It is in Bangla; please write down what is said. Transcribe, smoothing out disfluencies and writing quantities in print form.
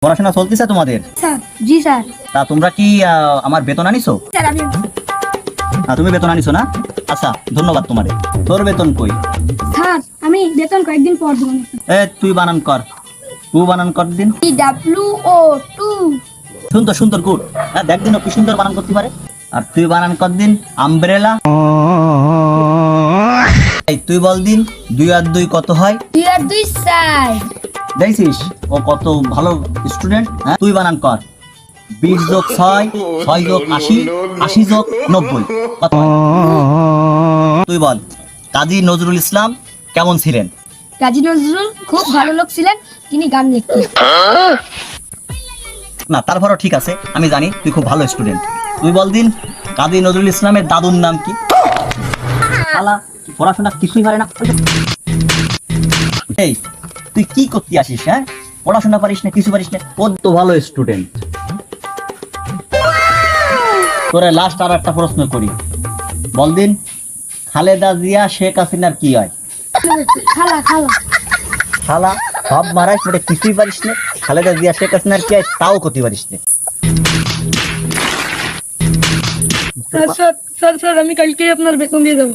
পড়াশোনা চলতেছে তোমাদের? স্যার জি স্যার। তা তোমরা কি আমার বেতন আনিছো? স্যার আমি তুমি বেতন আনিছো না? আচ্ছা, ধন্যবাদ তোমারে। তোর বেতন কই? স্যার আমি বেতন কয়েকদিন পর দেবো। তুই বানান কর, তুই বানান কর দিন। DWO2 সুন্দর সুন্দর, গুড। হ্যাঁ, দেখ দিন ও কি সুন্দর বানান করতে পারে। আর তুই বানান কর দিন আমব্রেলা। তুই বল দিন 2 আর 2 কত হয়? 2 আর 2 4। দেখছিস ও কত ভালো স্টুডেন্ট। হ্যাঁ, তুই বানান কর 20 যোগ 6, 6 যোগ 80, 80 যোগ 90 কত হয়? তুই বল কাজী নজরুল ইসলাম কেমন ছিলেন? কাজী নজরুল খুব ভালো লোক ছিলেন, তিনি গান লিখতেন। না, তারপরও ঠিক আছে, আমি জানি তুই খুব ভালো স্টুডেন্ট। তুই বল দিন কাজী নজরুল ইসলামের দাদুর নাম কি? শালা পড়াশোনা কিছুই পারে না। এই তুই কি করতে আসিস? হ্যাঁ, পড়াশোনা পারিস না, কিছু পারিস না। ও তো ভালো স্টুডেন্ট। তোরে লাস্ট আর একটা প্রশ্ন করি, বল দিন খালেদা জিয়া শেখ হাসিনার কি হয়? খালা খালা। শালা সব মারাইস, মানে কিছুই পারিস না। খালেদা জিয়া শেখ হাসিনার কি হয় তাও করতে পারিস না। স্যার স্যার স্যার স্যার আমি কালকে আপনার বেতন দিয়ে দেবো।